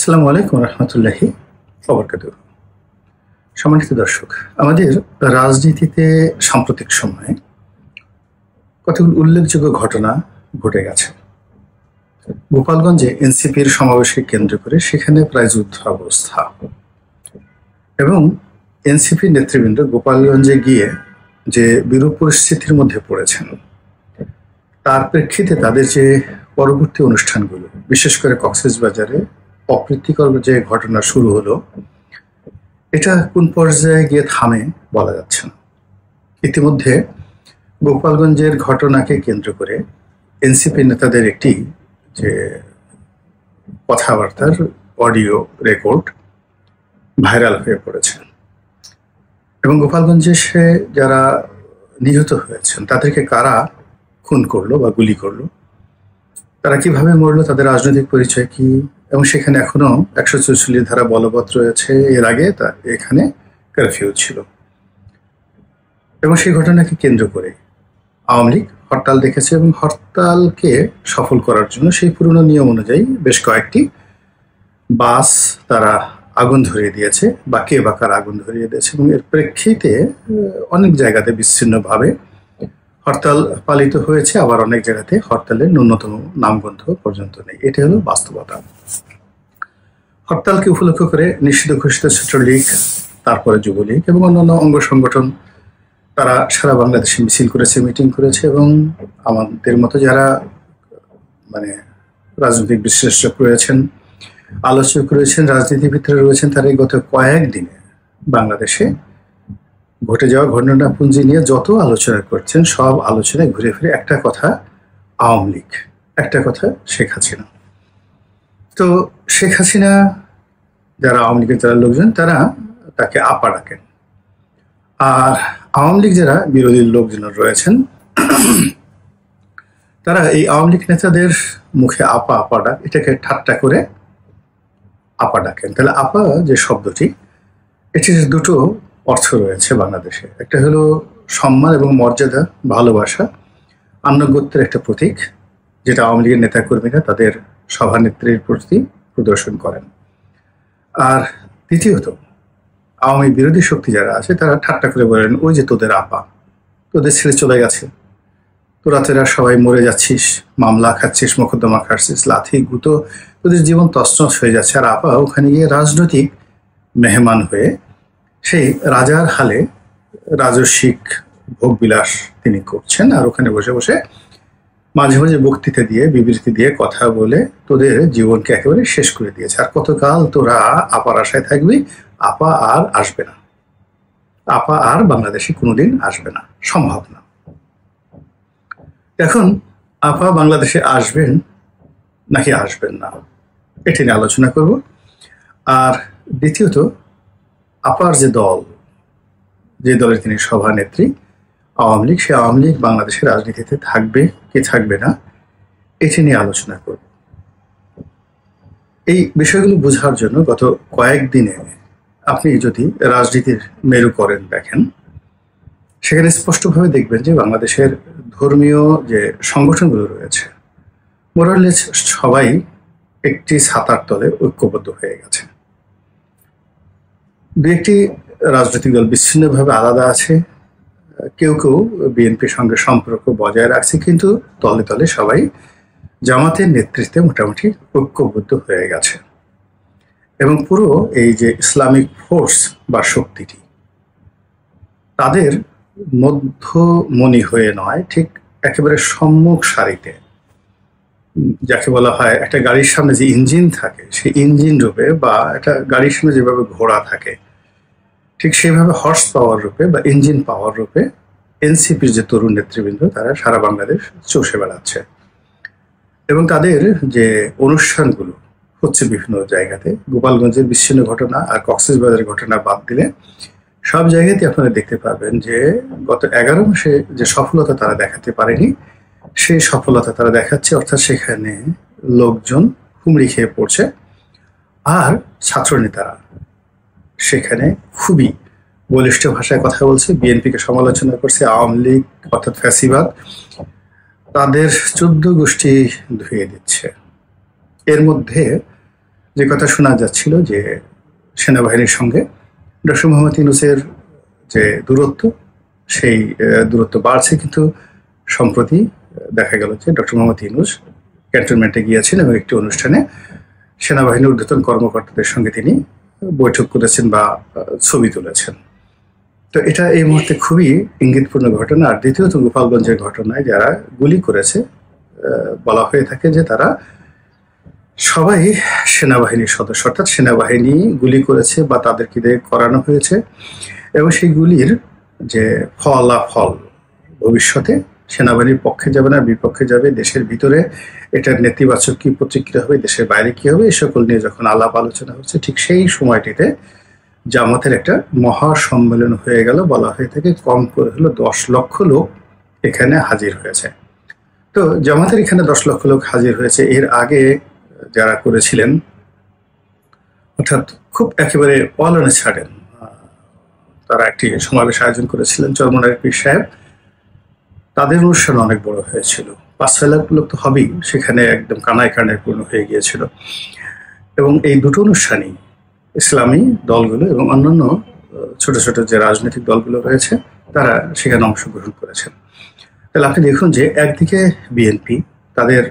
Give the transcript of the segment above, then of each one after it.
আসসালামু আলাইকুম রহমতুল্লাহি ওয়াবারাকাতুহু। সম্মানিত দর্শক, আমাদের রাজনীতিতে সাম্প্রতিক সময়ে কতগুলো উল্লেখযোগ্য ঘটনা ঘটে গেছে। গোপালগঞ্জে এনসিপির সমাবেশকে কেন্দ্র করে সেখানে প্রায় যুদ্ধ অবস্থা, এবং এনসিপির নেতৃবৃন্দ গোপালগঞ্জে গিয়ে যে বিরূপ পরিস্থিতির মধ্যে পড়েছেন তার প্রেক্ষিতে তাদের যে পরবর্তী অনুষ্ঠানগুলো, বিশেষ করে কক্সবাজারে অপ্রীতিকর যে ঘটনা শুরু হলো, এটা কোন পর্যায়ে গিয়ে থামে বলা যাচ্ছে না। ইতিমধ্যে গোপালগঞ্জের ঘটনাকে কেন্দ্র করে এনসিপি নেতাদের একটি যে কথাবার্তার অডিও রেকর্ড ভাইরাল হয়ে পড়েছে, এবং গোপালগঞ্জে সে যারা নিহত হয়েছেন তাদেরকে কারা খুন করলো বা গুলি করলো, তারা কিভাবে মরলো, তাদের রাজনৈতিক পরিচয় কি, এবং সেখানে এখনো 144 ধারা বলবৎ রয়েছে। এর আগে তা এখানে কারফিউ ছিল, এবং সেই ঘটনাকে কেন্দ্র করে আওয়ামী লীগ হরতাল দেখেছে, এবং হরতালকে সফল করার জন্য সেই পুরনো নিয়ম অনুযায়ী বেশ কয়েকটি বাস তারা আগুন ধরিয়ে দিয়েছে, বা কে বা কারা আগুন ধরিয়ে দিয়েছে, এবং এর প্রেক্ষিতে অনেক জায়গাতে বিচ্ছিন্নভাবে হরতাল পালিত হয়েছে, আবার অনেক জায়গাতে হরতালের ন্যূনতম নামগন্ধ পর্যন্ত নেই। এটি হলো বাস্তবতা। হরতালকে উপলক্ষ করে নিষিদ্ধ ঘোষিত ছাত্রলীগ, তারপরে যুবলীগ এবং অন্যান্য অঙ্গ সংগঠন তারা সারা বাংলাদেশে মিছিল করেছে, মিটিং করেছে, এবং আমাদের মতো যারা রাজনৈতিক বিশ্লেষক রয়েছেন, আলোচক রয়েছেন, রাজনীতিবিদরা রয়েছেন, তারা গত কয়েকদিনে বাংলাদেশে ঘটে যাওয়া ঘটনাপুঞ্জি নিয়ে যত আলোচনা করছেন, সব আলোচনায় ঘুরে ফিরে একটা কথা আওয়ামী লীগ, একটা কথা শেখ হাসিনা। তো শেখ হাসিনা, যারা আওয়ামী লীগের যারা লোকজন, তারা তাকে আপা ডাকেন, আর আওয়ামী লীগ যারা বিরোধী লোকজন রয়েছেন তারা এই আওয়ামী লীগ নেতাদের মুখে আপা আপা ডাক, এটাকে ঠাট্টা করে আপা ডাকেন। তাহলে আপা যে শব্দটি, এটির দুটো অর্থ রয়েছে বাংলাদেশে। একটা হলো সম্মান এবং মর্যাদা, ভালোবাসা, আনুগত্যের একটা প্রতীক, যেটা আওয়ামী লীগের নেতাকর্মীরা তাদের সভানেত্রীর প্রতি প্রদর্শন করেন। আর দ্বিতীয়ত, আওয়ামী বিরোধী শক্তি যারা আছে তারা ঠাট্টা করে বলেন, ওই যে তোদের আপা, তোদের ছেড়ে চলে গেছে, তোরা সবাই মরে যাচ্ছিস, মামলা খাচ্ছিস, মোকদ্দমা খাচ্ছিস, লাথি গুঁতো, তোদের জীবন তছনছ হয়ে যাচ্ছে, আর আপা ওখানে গিয়ে রাজনৈতিক মেহমান হয়ে সেই রাজার হালে রাজস্বিক ভোগবিলাস তিনি করছেন, আর ওখানে বসে বসে মাঝে মাঝে বক্তৃতা দিয়ে, বিবৃতি দিয়ে, কথা বলে তোদের জীবনকে একেবারে শেষ করে দিয়েছে। আর কতকাল তোরা আপার আশায় থাকবি? আপা আর আসবে না, আপা আর বাংলাদেশে কোনোদিন আসবে না, সম্ভব না। এখন আপা বাংলাদেশে আসবেন নাকি আসবেন না, এটি নিয়ে আলোচনা করব। আর দ্বিতীয়ত, আপার যে দল, যে দলের তিনি সভানেত্রী, আওয়ামী লীগ, সে আওয়ামী লীগ বাংলাদেশের রাজনীতিতে থাকবে কি থাকবে না, এটি নিয়ে আলোচনা করব। এই বিষয়গুলো বোঝার জন্য গত কয়েকদিনে আপনি যদি রাজনীতির মেরুকরণ দেখেন, সেখানে স্পষ্টভাবে দেখবেন যে বাংলাদেশের ধর্মীয় যে সংগঠনগুলো রয়েছে, মোরালেস সবাই একটি ছাতার তলে ঐক্যবদ্ধ হয়ে গেছে। দু একটি রাজনৈতিক দল বিচ্ছিন্নভাবে আলাদা আছে, কেউ কেউ বিএনপির সঙ্গে সম্পর্ক বজায় রাখছে, কিন্তু তলে তলে সবাই জামাতের নেতৃত্বে মোটামুটি ঐক্যবদ্ধ হয়ে গেছে। এবং পুরো এই যে ইসলামিক ফোর্স বা শক্তিটি, তাদের মধ্যমণি হয়ে নয়, ঠিক একেবারে সম্মুখ সারিতে, যাকে বলা হয় একটা গাড়ির সামনে যে ইঞ্জিন থাকে, সেই ইঞ্জিন রূপে, বা একটা গাড়ির সামনে যেভাবে ঘোড়া থাকে, ঠিক সেইভাবে হর্স পাওয়ার রূপে বা ইঞ্জিন পাওয়ার রূপে এনসিপির যে তরুণ নেতৃবৃন্দ, তারা সারা বাংলাদেশ চষে বেড়াচ্ছে, এবং তাদের যে অনুষ্ঠানগুলো হচ্ছে বিভিন্ন জায়গাতে, গোপালগঞ্জের বিচ্ছিন্ন ঘটনা আর কক্সবাজারের ঘটনা বাদ দিলে সব জায়গাতে আপনারা দেখতে পাবেন যে গত 11 মাসে যে সফলতা তারা দেখাতে পারেনি, সেই সফলতা তারা দেখাচ্ছে। অর্থাৎ সেখানে লোকজন হুমড়ি খেয়ে পড়ছে, আর ছাত্রনেতারা সেখানে খুবই বলিষ্ঠ ভাষায় কথা বলছে, বিএনপিকে সমালোচনা করছে, আওয়ামী লীগ অর্থাৎ ফ্যাসিবাদ তাদের 14 গোষ্ঠী ধুয়ে দিচ্ছে। এর মধ্যে যে কথা শোনা যাচ্ছিল যে সেনাবাহিনীর সঙ্গে ডক্টর মোহাম্মদ ইউনূসের যে দূরত্ব, সেই দূরত্ব বাড়ছে, কিন্তু সম্প্রতি দেখা গেল যে ডক্টর মোহাম্মদ ইউনূস ক্যান্টনমেন্টে গিয়েছেন এবং একটি অনুষ্ঠানে সেনাবাহিনীর ঊর্ধ্বতন কর্মকর্তাদের সঙ্গে তিনি বৈঠক করেছেন বা ছবি তুলেছেন। তো এটা এই মুহূর্তে খুবই ইঙ্গিতপূর্ণ ঘটনা। আর দ্বিতীয়ত গোপালগঞ্জের ঘটনায় যারা গুলি করেছে, বলা হয়ে থাকে যে তারা সবাই সেনাবাহিনীর সদস্য, অর্থাৎ সেনাবাহিনী গুলি করেছে বা তাদেরকে দিয়ে করানো হয়েছে, এবং সেই গুলির যে ফলাফল ভবিষ্যতে সেনাবাহিনীর পক্ষে যাবে না বিপক্ষে যাবে, দেশের ভিতরে এটার নেতিবাচক কি প্রতিক্রিয়া হবে, দেশের বাইরে কি হবে, এই সকল নিয়ে যখন আলাপ আলোচনা হচ্ছে, ঠিক সেই সময়টিতে জামাতের একটা মহা সম্মেলন হয়ে গেল। বলা হয়ে থাকে কম করে হলো 10 লক্ষ লোক এখানে হাজির হয়েছে। তো জামাতের এখানে 10 লক্ষ লোক হাজির হয়েছে। এর আগে যারা করেছিলেন, অর্থাৎ খুব একেবারে অলানে ছাড়েন, তারা একটি সমাবেশ আয়োজন করেছিলেন চরমনায়ের পীর সাহেব, তাদের অনুষ্ঠান অনেক বড় হয়েছিল, 5-6 লাখ লোক তো হবেই, সেখানে একদম কানায় কানায় পূর্ণ হয়ে গিয়েছিল। এবং এই দুটো অনুষ্ঠানই ইসলামী দলগুলো এবং অন্যান্য ছোট ছোট যে রাজনৈতিক দলগুলো রয়েছে তারা সেখানে অংশগ্রহণ করেছেন। তাহলে আপনি দেখুন যে একদিকে বিএনপি তাদের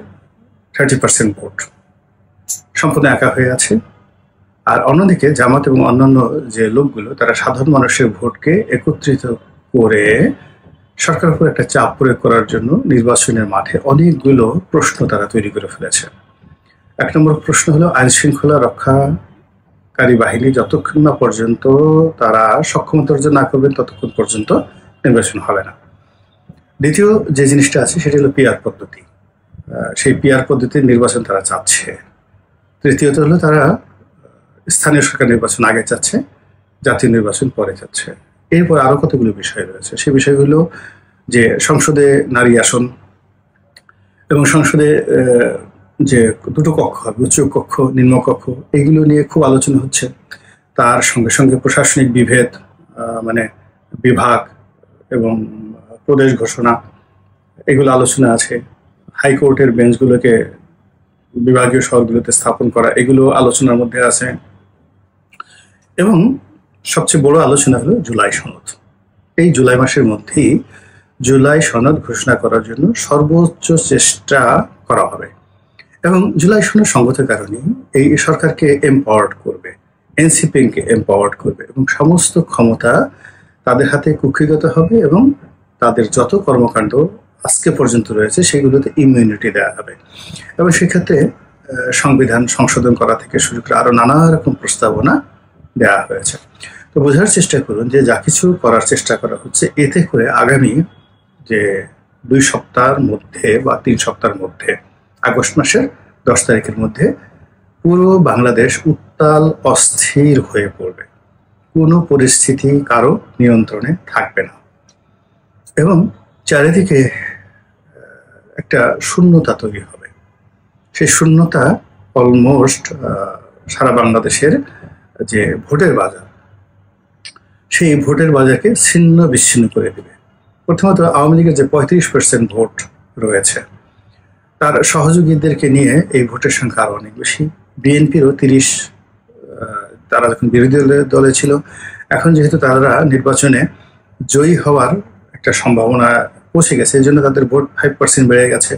30% ভোট সম্পূর্ণ একা হয়ে আছে, আর অন্যদিকে জামাত এবং অন্যান্য যে লোকগুলো তারা সাধারণ মানুষের ভোটকে একত্রিত করে সরকারের উপর একটা চাপ প্রয়োগ করার জন্য নির্বাচনের মাঠে অনেকগুলো প্রশ্ন তারা তৈরি করে ফেলেছে। 1 নম্বর প্রশ্ন হলো আইন শৃঙ্খলা রক্ষাকারী বাহিনী যতক্ষণ না পর্যন্ত তারা সক্ষমতা অর্জন না করবেন ততক্ষণ পর্যন্ত নির্বাচন হবে না। দ্বিতীয় যে জিনিসটা আছে সেটা হলো পিআর পদ্ধতি, সেই পিআর পদ্ধতির নির্বাচন তারা চাচ্ছে। তৃতীয়ত হলো তারা স্থানীয় সরকার নির্বাচন আগে চাচ্ছে, জাতীয় নির্বাচন পরে যাচ্ছে। এরপর আরো কতগুলো বিষয় রয়েছে, সেই বিষয়গুলো যে সংসদে নারী আসন এবং সংসদে যে দুটো কক্ষ হবে, উচ্চ কক্ষ নিম্ন কক্ষ, এগুলো নিয়ে খুব আলোচনা হচ্ছে। তার সঙ্গে সঙ্গে প্রশাসনিক বিভেদ, মানে বিভাগ এবং প্রদেশ ঘোষণা, এগুলো আলোচনা আছে। হাইকোর্টের বেঞ্চগুলোকে বিভাগীয় শহরগুলোতে স্থাপন করা, এগুলো আলোচনার মধ্যে আছে। এবং সবচেয়ে বড় আলোচনা হলো জুলাই সনদ। এই জুলাই মাসের মধ্যেই জুলাই সনদ ঘোষণা করার জন্য সর্বোচ্চ চেষ্টা করা হবে, এবং জুলাই সনদ সঙ্গত কারণে এই সরকারকে এম্পাওয়ার্ড করবে, এনসিপিকে এম্পাওয়ার্ড করবে, এবং সমস্ত ক্ষমতা তাদের হাতে কুক্ষিগত হবে, এবং তাদের যত কর্মকাণ্ড আজকে পর্যন্ত রয়েছে সেগুলোতে ইমিউনিটি দেওয়া হবে। এবং সেক্ষেত্রে সংবিধান সংশোধন করা থেকে শুরু করে আরো নানা রকম প্রস্তাবনা দেওয়া হয়েছে। তো বোঝার চেষ্টা করুন যে যা কিছু করার চেষ্টা করা হচ্ছে, এতে করে আগামী যে 2 সপ্তাহের মধ্যে বা 3 সপ্তাহের মধ্যে, আগস্ট মাসের 10 তারিখের মধ্যে পুরো বাংলাদেশ উত্তাল অস্থির হয়ে পড়বে, কোনো পরিস্থিতি কারো নিয়ন্ত্রণে থাকবে না, এবং চারিদিকে একটা শূন্যতা তৈরি হবে। সেই শূন্যতা অলমোস্ট সারা বাংলাদেশের যে ভোটের বাজার, সেই ভোটের বাজারকে ছিন্ন বিচ্ছিন্ন করে দেবে। প্রথমত আওয়ামী লীগের যে 35% ভোট রয়েছে, তার সহযোগীদেরকে নিয়ে এই ভোটের সংখ্যা আরো অনেক বেশি। বিএনপিরও 30, তারা যখন বিরোধী দলে ছিল, এখন যেহেতু তারা নির্বাচনে জয়ী হওয়ার একটা সম্ভাবনা পৌঁছে গেছে, এই জন্য তাদের ভোট 5% বেড়ে গেছে।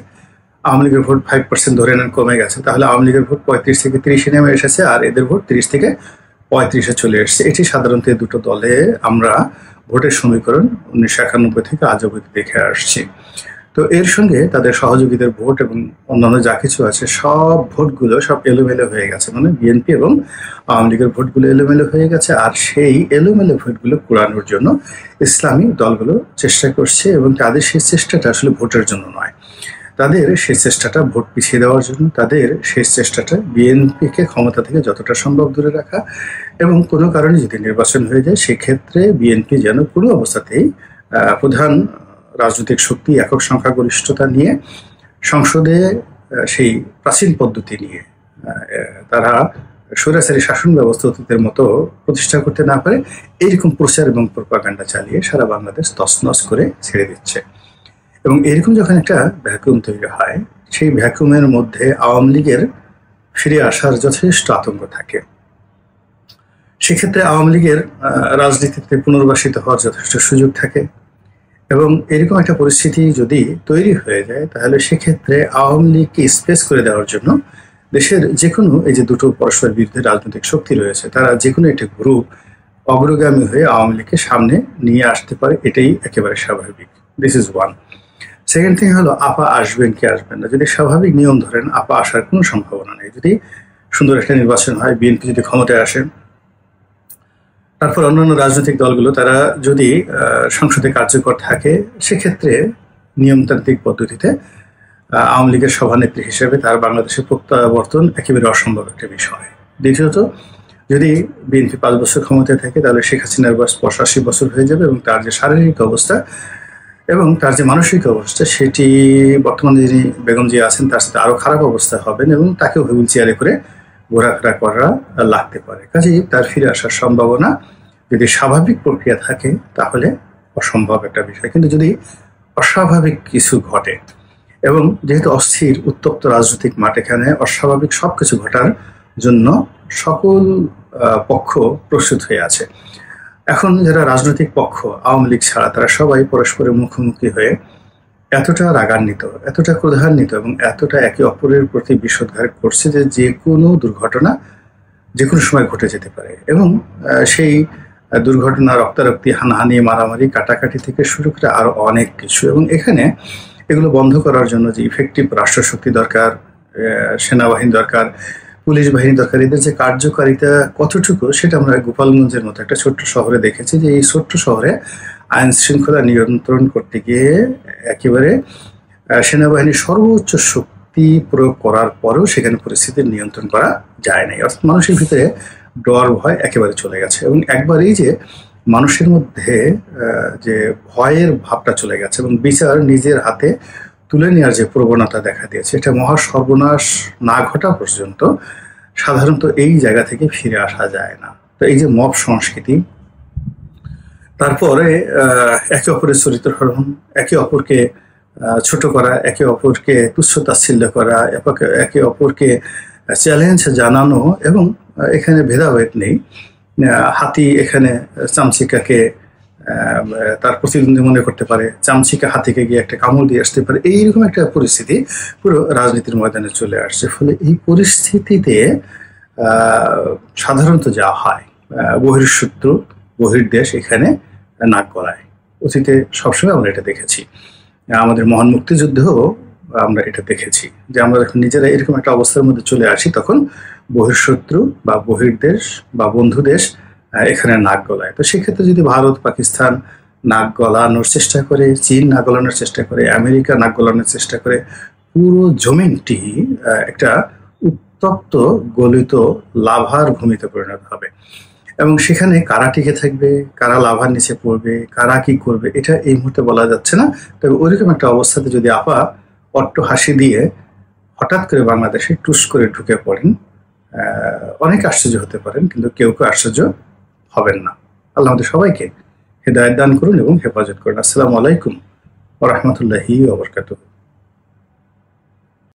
আওয়ামী লীগের ভোট 5% ধরে নেন কমে গেছে, তাহলে আওয়ামী লীগের ভোট 35 থেকে 30-এ নেমে এসেছে, আর এদের ভোট 30 থেকে 35-এ চলে এসেছে। এটি সাধারণত দুটো দলে আমরা ভোটের সমীকরণ 1991 থেকে আজ অবধি দেখে আসছি। তো এর সঙ্গে তাদের সহযোগীদের ভোট এবং অন্যান্য যা কিছু আছে, সব ভোটগুলো সব এলোমেলো হয়ে গেছে, মানে বিএনপি এবং আওয়ামী লীগের ভোটগুলো এলোমেলো হয়ে গেছে। আর সেই এলোমেলো ভোটগুলো কুড়ানোর জন্য ইসলামী দলগুলো চেষ্টা করছে, এবং তাদের সেই চেষ্টাটা আসলে ভোটের জন্য নয়, তাদের সেই চেষ্টাটা ভোট পিছিয়ে দেওয়ার জন্য, তাদের সেই চেষ্টাটা বিএনপিকে ক্ষমতা থেকে যতটা সম্ভব দূরে রাখা, এবং কোনো কারণে যদি নির্বাচন হয়ে যায় সেক্ষেত্রে বিএনপি যেন কোনো অবস্থাতেই প্রধান রাজনৈতিক শক্তি একক সংখ্যাগরিষ্ঠতা নিয়ে সংসদে সেই প্রাচীন পদ্ধতি নিয়ে তারা স্বৈরাচারী শাসন ব্যবস্থা অতীতের মতো প্রতিষ্ঠা করতে না পারে, এইরকম প্রচার এবং প্রপাগান্ডা চালিয়ে সারা বাংলাদেশ তছনছ করে ছেড়ে দিচ্ছে। এবং এরকম যখন একটা ভ্যাকুয়াম তৈরি হয়, সেই ভ্যাকুয়ামের মধ্যে আওয়ামী লীগের ফিরে আসার যথেষ্ট আতঙ্ক থাকে। সেক্ষেত্রে আওয়ামী লীগের রাজনীতিতে পুনর্বাসিত হওয়ার যথেষ্ট সুযোগ থাকে এবং এরকম একটা পরিস্থিতি যদি তৈরি হয়ে যায় তাহলে সেক্ষেত্রে আওয়ামী লীগকে স্পেস করে দেওয়ার জন্য দেশের যে কোনো এই যে দুটো পরস্পরের বিরুদ্ধে রাজনৈতিক শক্তি রয়েছে তারা যে কোনো একটি গ্রুপ অগ্রগামী হয়ে আওয়ামী লীগকে সামনে নিয়ে আসতে পারে, এটাই একেবারে স্বাভাবিক। This is one. Second thing হলো আপা আসবেন কি আসবেন না। যদি স্বাভাবিক নিয়ম ধরেন আপা আসার কোনো সম্ভাবনা নেই। যদি সুন্দর একটা নির্বাচন হয়, বিএনপি যদি ক্ষমতায় আসে, তারপর অন্যান্য রাজনৈতিক দলগুলো তারা যদি সংসদে কার্যকর থাকে, সেক্ষেত্রে নিয়মতান্ত্রিক পদ্ধতিতে আওয়ামী লীগের সভানেত্রী হিসেবে তার বাংলাদেশের প্রত্যাবর্তন একেবারে অসম্ভব একটা বিষয়। দ্বিতীয়ত, যদি বিএনপি 5 বছর ক্ষমতায় থাকে তাহলে শেখ হাসিনার বয়স 85 বছর হয়ে যাবে এবং তার যে শারীরিক অবস্থা এবং তার যে মানসিক অবস্থা সেটি বর্তমানে যিনি বেগম জিয়া আছেন তার সাথে আরো খারাপ অবস্থা হবেন এবং তাকেও হুইল চেয়ারে করে ঘোরাফেরা করা লাগতে পারে। কাজেই তার ফিরে আসার সম্ভাবনা যদি স্বাভাবিক প্রক্রিয়া থাকে তাহলে অসম্ভব একটা বিষয়। কিন্তু যদি অস্বাভাবিক কিছু ঘটে এবং যেহেতু অস্থির উত্তপ্ত রাজনৈতিক মাঠ, এখানে অস্বাভাবিক সবকিছু ঘটার জন্য সকল পক্ষ প্রস্তুত হয়ে আছে। এখন যারা রাজনৈতিক পক্ষ আওয়ামী লীগ ছাড়া তারা সবাই পরস্পরের মুখোমুখি হয়ে এতটা রাগান্বিত, এতটা ক্রোধান্বিত এবং এতটা একে অপরের প্রতি বিষোদ্গার করছে যে যে কোনো দুর্ঘটনা যে কোনো সময় ঘটে যেতে পারে এবং সেই দুর্ঘটনা রক্তারক্তি, হানাহানি, মারামারি, কাটাকাটি থেকে শুরু করে আরো অনেক কিছু। এবং এখানে এগুলো বন্ধ করার জন্য যে ইফেক্টিভ রাষ্ট্রশক্তি দরকার, সেনাবাহিনী দরকার, পুলিশ বাহিনী দরকার, এদের যে কার্যকারিতা কতটুকু সেটা আমরা গোপালগঞ্জের মতো একটা ছোট্ট শহরে দেখেছি যে এই ছোট্ট শহরে আইন শৃঙ্খলা নিয়ন্ত্রণ করতে গিয়ে একেবারে সেনাবাহিনীর সর্বোচ্চ শক্তি প্রয়োগ করার পরেও সেখানে পরিস্থিতি নিয়ন্ত্রণ করা যায় নাই। অর্থাৎ মানুষের ভিতরে ডর ভয় একেবারে চলে গেছে এবং একবারেই যে মানুষের মধ্যে যে ভয়ের ভাবটা চলে গেছে এবং বিচার নিজের হাতে তুলে নেওয়ার যে প্রবণতা দেখা দিয়েছে, এটা মহা সর্বনাশ না ঘটা পর্যন্ত সাধারণত এই জায়গা থেকে ফিরে আসা যায় না। তো এই যে মব সংস্কৃতি, তারপরে একে অপরের চরিত্র হরণ, একে অপরকে ছোট করা, একে অপরকে তুচ্ছ-তাচ্ছিল্য করা, একে অপরকে চ্যালেঞ্জ জানানো এবং এখানে ভেদাভেদ নেই। হাতি এখানে চামচিকাকে তার প্রতিদ্বন্দ্বী মনে করতে পারে, চামচিকা হাতিকে গিয়ে একটা কামড় দিয়ে আসতে পারে, এইরকম একটা পরিস্থিতি পুরো রাজনীতির ময়দানে চলে আসছে। ফলে এই পরিস্থিতিতে সাধারণত যা হয় বহির্শত্রু বহির্দেশ এখানে নাক গলায়। অতীতে সবসময় আমরা এটা দেখেছি, আমাদের মহান মুক্তিযুদ্ধেও আমরা এটা দেখেছি যে আমরা যখন নিজেরা এরকম একটা অবস্থার মধ্যে চলে আসি তখন বহির্শত্রু বা বহির্দেশ বা বন্ধু দেশ এখানে নাক গলায়। তো সেক্ষেত্রে যদি ভারত পাকিস্তান নাক গলানোর চেষ্টা করে, চীন নাক গলানোর চেষ্টা করে, আমেরিকা নাক গলানোর চেষ্টা করে, পুরো জমিনটি একটা উত্তপ্ত গলিত লাভার ভূমিতে পরিণত হবে এবং সেখানে কারা টিকে থাকবে, কারা লাভার নিচে পড়বে, কারা কি করবে এটা এই মুহূর্তে বলা যাচ্ছে না। তবে ওইরকম একটা অবস্থাতে যদি আপা অট্ট হাসি দিয়ে হঠাৎ করে বাংলাদেশে টুস করে ঢুকে পড়েন, অনেক আশ্চর্য হতে পারেন, কিন্তু কেউ আশ্চর্য হবেন না। আল্লাহ আমাদের সবাইকে হেদায়েত দান করুন এবং হেফাজত করুন। আসসালামু আলাইকুম ওয়া রাহমাতুল্লাহি ওয়া বারাকাতুহু।